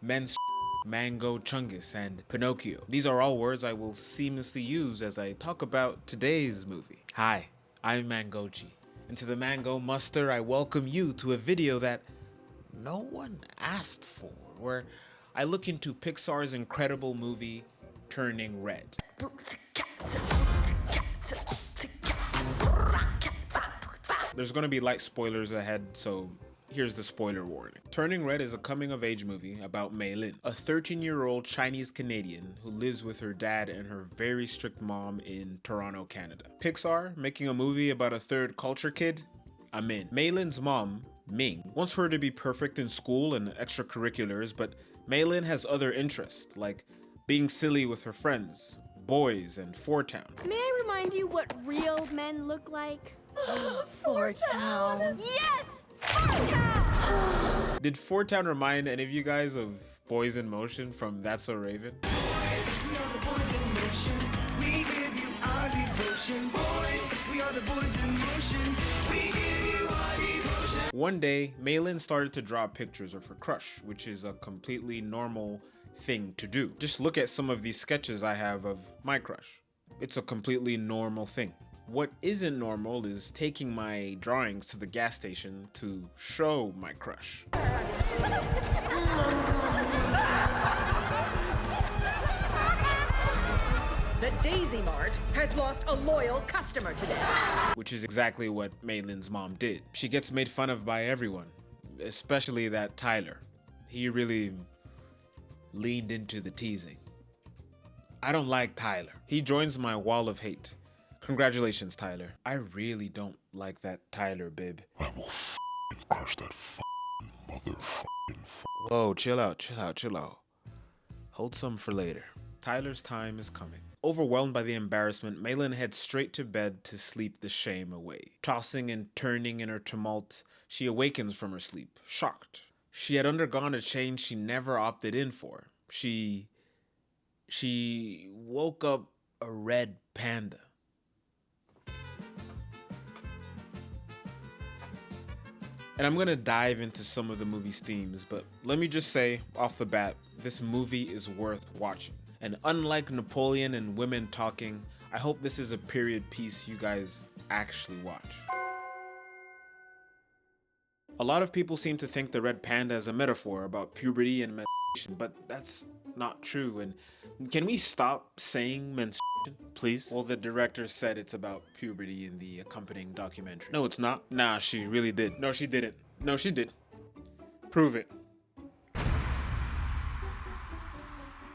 men's mango chungus, and Pinocchio. These are all words I will seamlessly use as I talk about today's movie. Hi, I'm Mangochi, and to the Mango Muster I welcome you to a video that no one asked for, where I look into Pixar's incredible movie, Turning Red. There's gonna be light spoilers ahead, so here's the spoiler warning. Turning Red is a coming-of-age movie about Mei Lin, a 13-year-old Chinese Canadian who lives with her dad and her very strict mom in Toronto, Canada. Pixar making a movie about a third culture kid? I'm in. Mei Lin's mom, Ming, wants her to be perfect in school and extracurriculars, but Mei Lin has other interests, like being silly with her friends, boys, and Four Town. May I remind you what real men look like? Four Town. Yes! Four Town! Did Four Town remind any of you guys of Boys in Motion from That's So Raven? One day, Mei Lin started to draw pictures of her crush, which is a completely normal thing to do. Just look at some of these sketches I have of my crush. It's a completely normal thing. What isn't normal is taking my drawings to the gas station to show my crush. The Daisy Mart has lost a loyal customer today. Which is exactly what Mei Lin's mom did. She gets made fun of by everyone, especially that Tyler. He really leaned into the teasing. I don't like Tyler. He joins my wall of hate. Congratulations, Tyler. I really don't like that Tyler bib. I will f***ing crush that f***ing motherfucking Whoa, chill out. Hold some for later. Tyler's time is coming. Overwhelmed by the embarrassment, Mei Lin heads straight to bed to sleep the shame away. Tossing and turning in her tumult, she awakens from her sleep, shocked. She had undergone a change she never opted in for. She woke up a red panda. And I'm gonna dive into some of the movie's themes, but let me just say off the bat, this movie is worth watching. And unlike Napoleon and women talking, I hope this is a period piece you guys actually watch. A lot of people seem to think the red panda is a metaphor about puberty and menstruation, but that's not true. And can we stop saying menstruation, please? Well, the director said it's about puberty in the accompanying documentary. No, it's not. Nah, she really did. No, she didn't. No, she did. Prove it.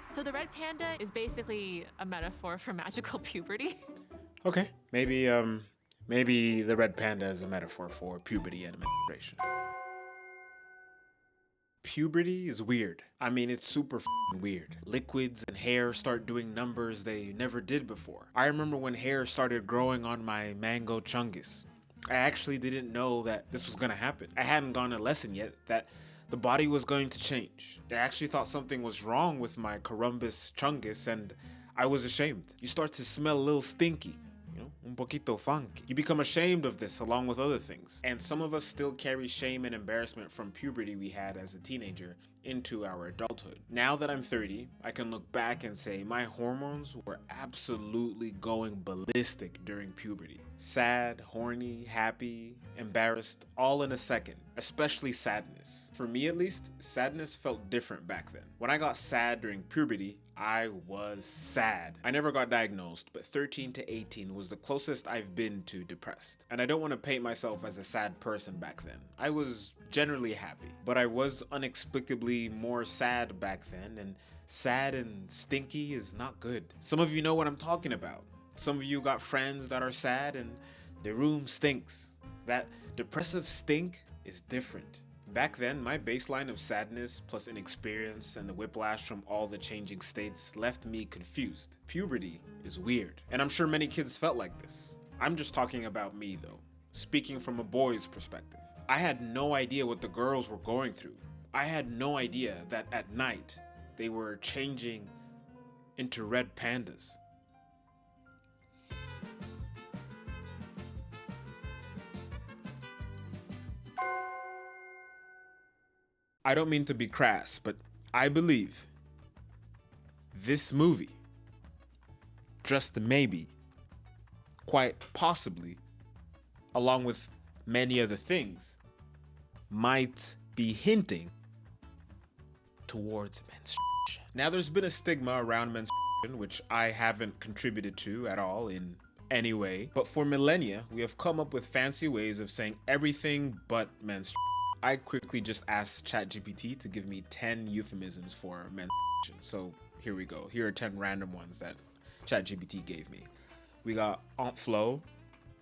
So the red panda is basically a metaphor for magical puberty. Okay, maybe the red panda is a metaphor for puberty and menstruation. Puberty is weird. I mean, it's super f***ing weird. Liquids and hair start doing numbers they never did before. I remember when hair started growing on my mango chungus. I actually didn't know that this was gonna happen. I hadn't gone a lesson yet that the body was going to change. I actually thought something was wrong with my Columbus chungus and I was ashamed. You start to smell a little stinky. Un poquito funky. You become ashamed of this along with other things. And some of us still carry shame and embarrassment from puberty we had as a teenager into our adulthood. Now that I'm 30, I can look back and say my hormones were absolutely going ballistic during puberty. Sad, horny, happy, embarrassed, all in a second, especially sadness. For me at least, sadness felt different back then. When I got sad during puberty, I was sad. I never got diagnosed, but 13 to 18 was the closest I've been to depressed. And I don't want to paint myself as a sad person back then. I was generally happy, but I was inexplicably more sad back then, and sad and stinky is not good. Some of you know what I'm talking about. Some of you got friends that are sad and their room stinks. That depressive stink is different. Back then, my baseline of sadness plus inexperience and the whiplash from all the changing states left me confused. Puberty is weird, and I'm sure many kids felt like this. I'm just talking about me though, speaking from a boy's perspective. I had no idea what the girls were going through. I had no idea that at night they were changing into red pandas. I don't mean to be crass, but I believe this movie, just maybe, quite possibly, along with many other things, might be hinting towards menstruation. Now, there's been a stigma around menstruation, which I haven't contributed to at all in any way, but for millennia, we have come up with fancy ways of saying everything but menstruation. I quickly just asked ChatGPT to give me 10 euphemisms for menstruation. So here we go. Here are 10 random ones that ChatGPT gave me. We got Aunt Flo.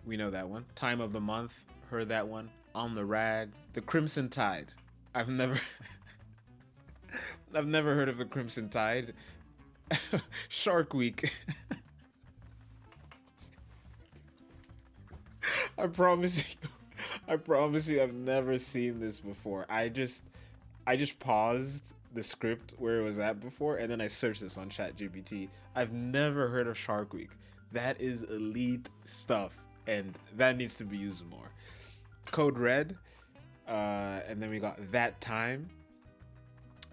We know that one. Time of the month. Heard that one. On the rag. The Crimson Tide. I've never heard of the Crimson Tide. Shark Week. I promise you I've never seen this before. I just paused the script where it was at before, and then I searched this on ChatGPT. I've never heard of Shark Week. That is elite stuff, and that needs to be used more. Code Red, and then we got That Time.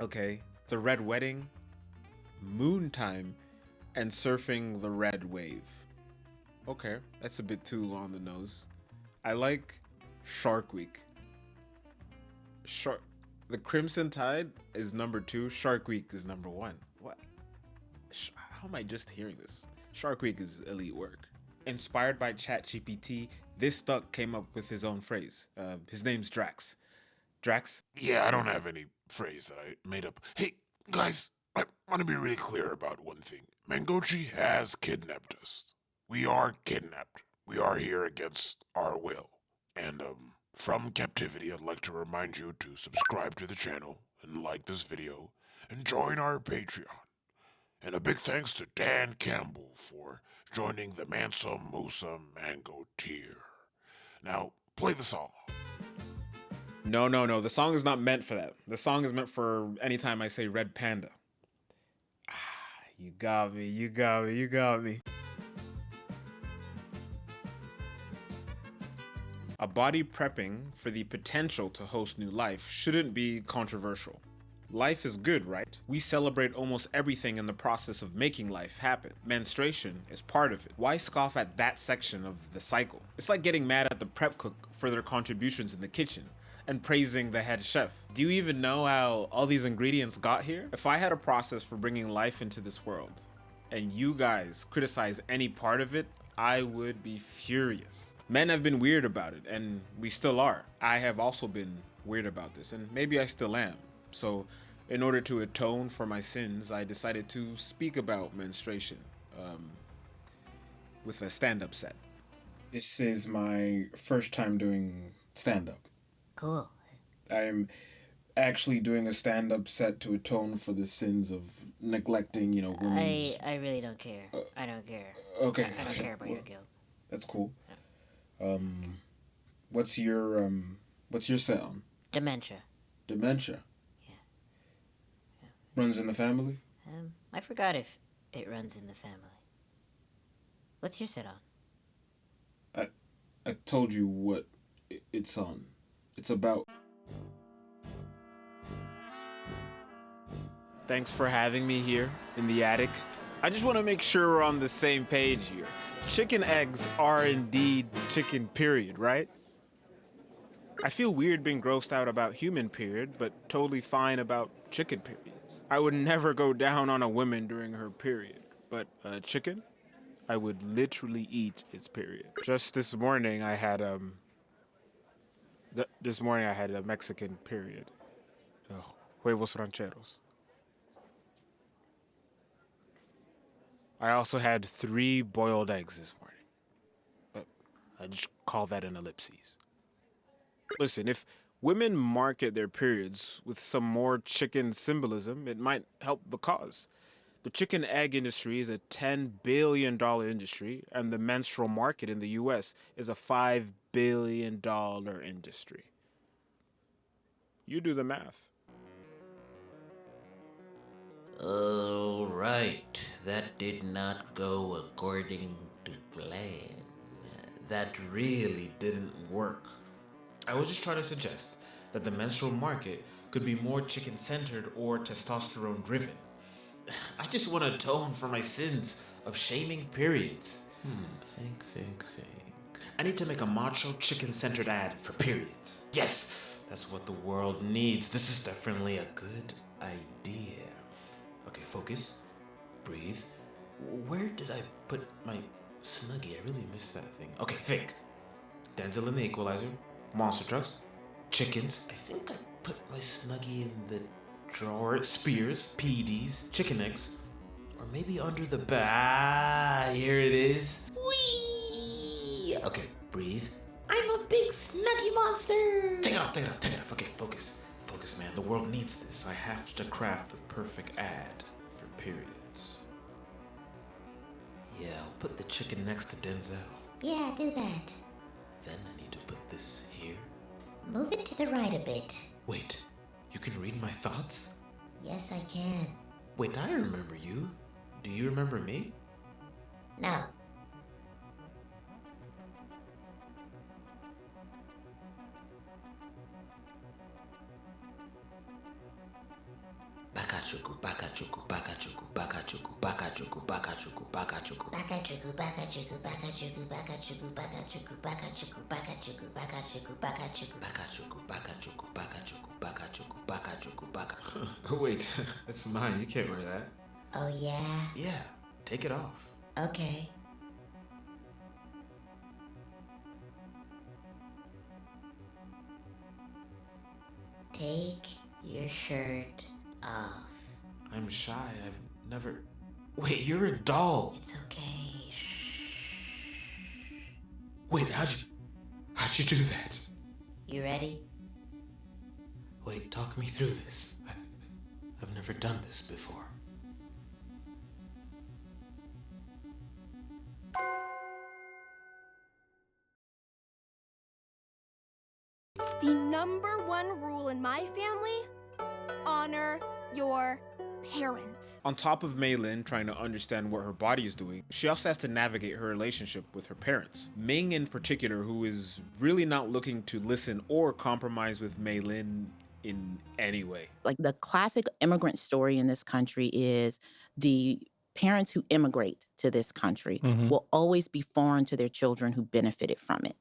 Okay, The Red Wedding, Moon Time, and Surfing the Red Wave. Okay, that's a bit too on the nose. I like Shark Week. The Crimson Tide is number 2. Shark Week is number 1. What? How am I just hearing this? Shark Week is elite work. Inspired by ChatGPT, this duck came up with his own phrase. His name's Drax. Drax? Yeah, I don't have any phrase that I made up. Hey, guys, I want to be really clear about one thing. Mangochi has kidnapped us. We are kidnapped. We are here against our will. And, from captivity, I'd like to remind you to subscribe to the channel and like this video and join our Patreon. And a big thanks to Dan Campbell for joining the Mansa Musa Mango tier. Now, play the song. No. The song is not meant for that. The song is meant for anytime I say Red Panda. You got me. A body prepping for the potential to host new life shouldn't be controversial. Life is good, right? We celebrate almost everything in the process of making life happen. Menstruation is part of it. Why scoff at that section of the cycle? It's like getting mad at the prep cook for their contributions in the kitchen and praising the head chef. Do you even know how all these ingredients got here? If I had a process for bringing life into this world and you guys criticize any part of it, I would be furious. Men have been weird about it, and we still are. I have also been weird about this, and maybe I still am. So, in order to atone for my sins, I decided to speak about menstruation with a stand-up set. This is my first time doing stand-up. Cool. I'm actually doing a stand-up set to atone for the sins of neglecting, women's... I really don't care. I don't care. Okay. I don't care about your guilt. That's cool. What's your set on? Dementia. Dementia? Yeah. Runs in the family? I forgot if it runs in the family. What's your set on? I told you what it's on. It's about... Thanks for having me here in the attic. I just want to make sure we're on the same page here. Chicken eggs are indeed chicken, period, right? I feel weird being grossed out about human period, but totally fine about chicken periods. I would never go down on a woman during her period, but chicken, I would literally eat its period. Just this morning I had a Mexican period. Huevos rancheros. I also had 3 boiled eggs this morning, but I just call that an ellipses. Listen, if women market their periods with some more chicken symbolism, it might help the cause. The chicken egg industry is a $10 billion industry, and the menstrual market in the US is a $5 billion industry. You do the math. Oh, right. That did not go according to plan. That really didn't work. I was just trying to suggest that the menstrual market could be more chicken-centered or testosterone-driven. I just want to atone for my sins of shaming periods. Think. I need to make a macho chicken-centered ad for periods. Yes, that's what the world needs. This is definitely a good idea. Okay, focus. Breathe. Where did I put my Snuggie? I really missed that thing. Okay, think. Denzel in the Equalizer. Monster trucks. Chickens. I think I put my Snuggie in the drawer. Spears. PEDs. Chicken eggs. Or maybe under the bed. Here it is. Whee! Okay, breathe. I'm a big Snuggie monster. Take it off. Okay, focus. Focus, man. The world needs this. I have to craft the perfect ad for periods. Yeah, I'll put the chicken next to Denzel. Yeah, do that. Then I need to put this here. Move it to the right a bit. Wait, you can read my thoughts? Yes, I can. Wait, I remember you. Do you remember me? No. Bakachuku, bakachuku, bakachuku, bakachuku, bakachuku, bakachuku, bakachuku. Bakachuku, bakachuku, bakachuku, bakachuku, bakachuku, bakachuku, bakachuku, bakachuku, bakachuku. Bakachuku, bakachuku, bakachuku, bakachuku, bakachuku, bakachuku. Wait, that's mine. You can't wear that. Oh, yeah? Yeah, take it off. Okay. Take your shirt off. I'm shy. I've never... Wait, you're a doll. It's okay. Wait, how'd you do that? You ready? Wait, talk me through this. I've never done this before. The #1 rule in my family: honor your parents. On top of Mei-Lin trying to understand what her body is doing, she also has to navigate her relationship with her parents. Ming in particular, who is really not looking to listen or compromise with Mei-Lin in any way. Like the classic immigrant story in this country is the parents who immigrate to this country will always be foreign to their children who benefited from it.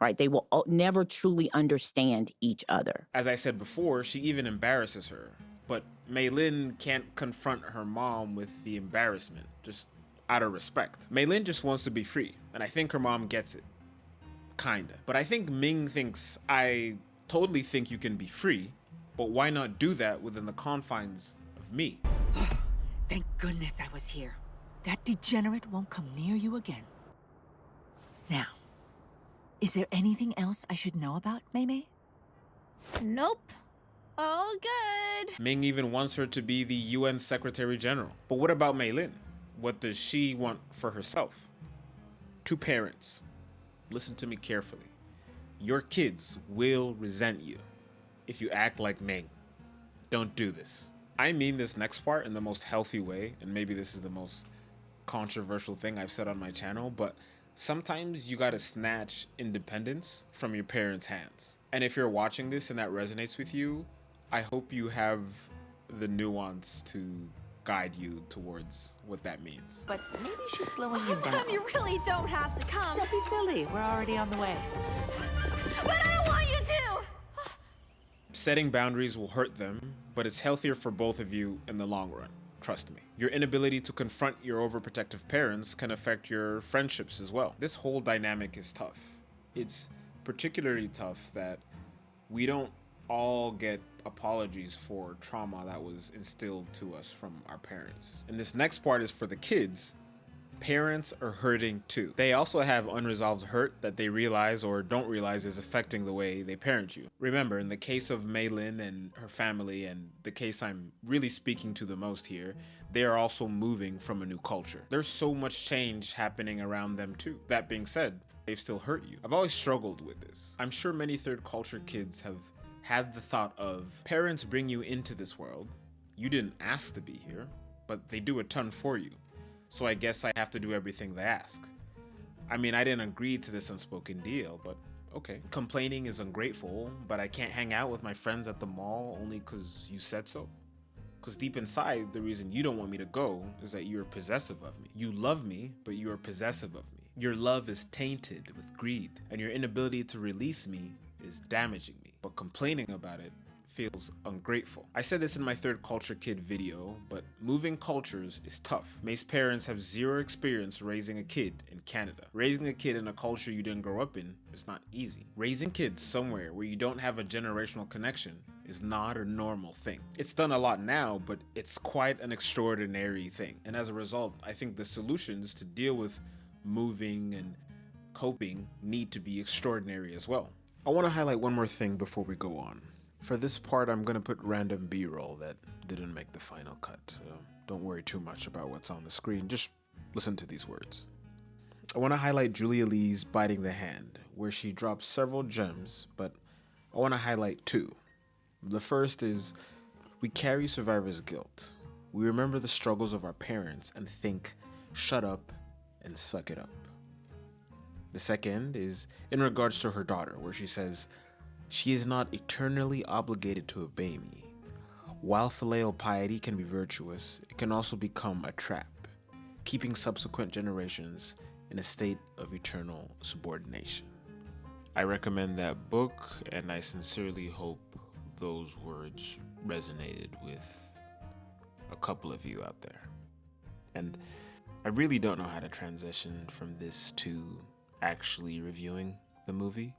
Right? They will never truly understand each other. As I said before, she even embarrasses her. But Mei-Lin can't confront her mom with the embarrassment, just out of respect. Mei-Lin just wants to be free, and I think her mom gets it. Kinda. But I think Ming thinks, I totally think you can be free, but why not do that within the confines of me? Thank goodness I was here. That degenerate won't come near you again. Now, is there anything else I should know about Mei Mei? Nope. All good. Ming even wants her to be the UN Secretary General. But what about Mei-Lin? What does she want for herself? Two parents. Listen to me carefully. Your kids will resent you if you act like Ming. Don't do this. I mean this next part in the most healthy way, and maybe this is the most controversial thing I've said on my channel, but sometimes you gotta snatch independence from your parents' hands. And if you're watching this and that resonates with you, I hope you have the nuance to guide you towards what that means. But maybe she's slowing you down. Mom, you really don't have to come. Don't be silly. We're already on the way. But I don't want you to! Setting boundaries will hurt them, but it's healthier for both of you in the long run. Trust me. Your inability to confront your overprotective parents can affect your friendships as well. This whole dynamic is tough. It's particularly tough that we don't all get apologies for trauma that was instilled to us from our parents. And this next part is for the kids. Parents are hurting too. They also have unresolved hurt that they realize or don't realize is affecting the way they parent you. Remember, in the case of Mei-Lin and her family, and the case I'm really speaking to the most here, they are also moving from a new culture. There's so much change happening around them too. That being said, they've still hurt you. I've always struggled with this. I'm sure many third culture kids have had the thought of, parents bring you into this world. You didn't ask to be here, but they do a ton for you. So I guess I have to do everything they ask. I mean, I didn't agree to this unspoken deal, but Okay. Complaining is ungrateful, but I can't hang out with my friends at the mall only because you said so. Because deep inside, the reason you don't want me to go is that you're possessive of me. You love me, but you are possessive of me. Your love is tainted with greed, and your inability to release me is damaging me. But complaining about it feels ungrateful. I said this in my third culture kid video, but moving cultures is tough. May's parents have zero experience raising a kid in Canada. Raising a kid in a culture you didn't grow up in is not easy. Raising kids somewhere where you don't have a generational connection is not a normal thing. It's done a lot now, but it's quite an extraordinary thing. And as a result, I think the solutions to deal with moving and coping need to be extraordinary as well. I want to highlight one more thing before we go on. For this part, I'm going to put random B-roll that didn't make the final cut. Don't worry too much about what's on the screen, just listen to these words. I want to highlight Julia Lee's Biting the Hand, where she drops several gems, but I want to highlight two. The first is, we carry survivor's guilt. We remember the struggles of our parents and think, shut up and suck it up. The second is in regards to her daughter, where she says, she is not eternally obligated to obey me. While filial piety can be virtuous, it can also become a trap, keeping subsequent generations in a state of eternal subordination. I recommend that book, and I sincerely hope those words resonated with a couple of you out there. And I really don't know how to transition from this to actually reviewing the movie.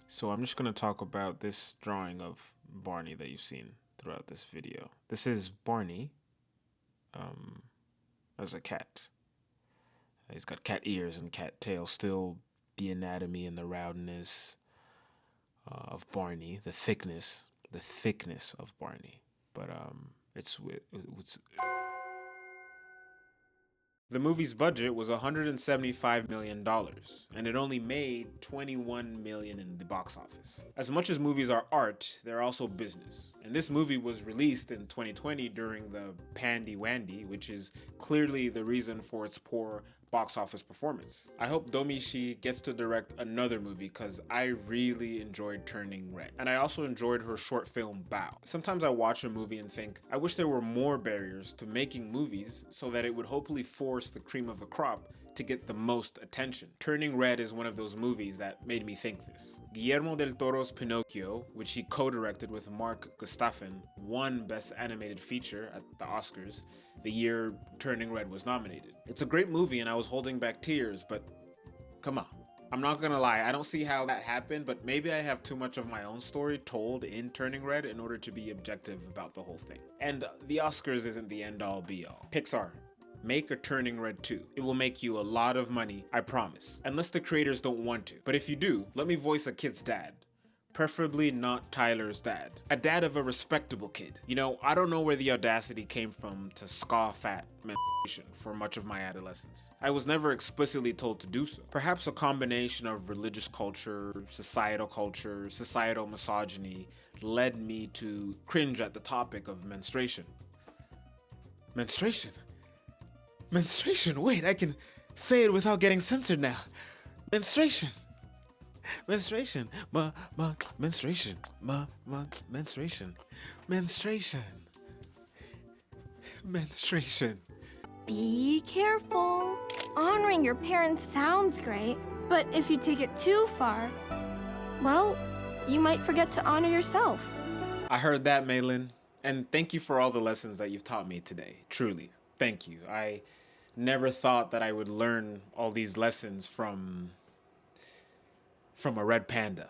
So I'm just going to talk about this drawing of Barney that you've seen throughout this video. This is Barney as a cat. He's got cat ears and cat tail, still the anatomy and the roundness of Barney, the thickness of Barney. But it's the movie's budget was $175 million, and it only made $21 million in the box office. As much as movies are art, they're also business. And this movie was released in 2020 during the Pandy-Wandy, which is clearly the reason for its poor box office performance. I hope Domishi gets to direct another movie because I really enjoyed Turning Red. And I also enjoyed her short film Bow. Sometimes I watch a movie and think, I wish there were more barriers to making movies so that it would hopefully force the cream of the crop to get the most attention. Turning Red is one of those movies that made me think this. Guillermo del Toro's Pinocchio, which he co-directed with Mark Gustafson, won Best Animated Feature at the Oscars the year Turning Red was nominated. It's a great movie and I was holding back tears, but come on. I'm not gonna lie, I don't see how that happened, but maybe I have too much of my own story told in Turning Red in order to be objective about the whole thing. And the Oscars isn't the end-all be-all. Pixar, make a Turning Red 2. It will make you a lot of money, I promise. Unless the creators don't want to. But if you do, let me voice a kid's dad. Preferably not Tyler's dad. A dad of a respectable kid. You know, I don't know where the audacity came from to scoff at menstruation for much of my adolescence. I was never explicitly told to do so. Perhaps a combination of religious culture, societal misogyny led me to cringe at the topic of menstruation. Menstruation? Menstruation, wait, I can say it without getting censored now. Menstruation. Menstruation, menstruation, menstruation, menstruation, menstruation. Be careful. Honoring your parents sounds great, but if you take it too far, well, you might forget to honor yourself. I heard that, Maylin, and thank you for all the lessons that you've taught me today. Truly, thank you. I never thought that I would learn all these lessons from a red panda.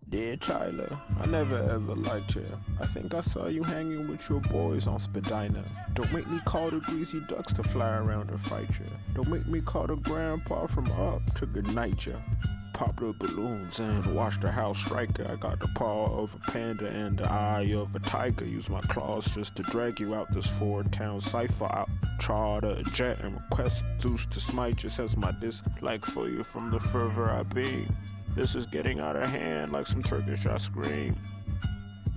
Dear Tyler, I never ever liked you. I think I saw you hanging with your boys on Spadina. Don't make me call the greasy ducks to fly around and fight you. Don't make me call the grandpa from up to goodnight you. pop the balloons and watch the house strike. I got the paw of a panda and the eye of a tiger. Use my claws just to drag you out this four-town cipher. Out charter a jet and request Zeus to smite. Just as my dislike for you from the further I be. This is getting out of hand like some Turkish ice cream.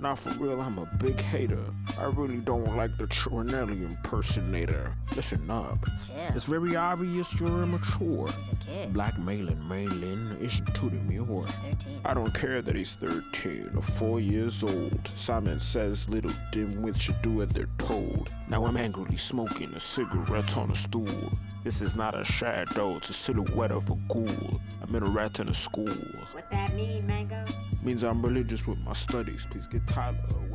Not for real, I'm a big hater. I really don't like the Trinelli impersonator. Listen up. Chill. It's very obvious you're immature. He's a kid. Blackmailing Maylin isn't too demure. He's 13. I don't care that he's 13 or 4 years old. Simon says little dimwits should do what they're told. Now I'm angrily smoking a cigarette on a stool. This is not a shadow, it's a silhouette of a ghoul. I'm in a rat in a school. What that mean, Mango? Means I'm religious with my studies. Please get Tyler away.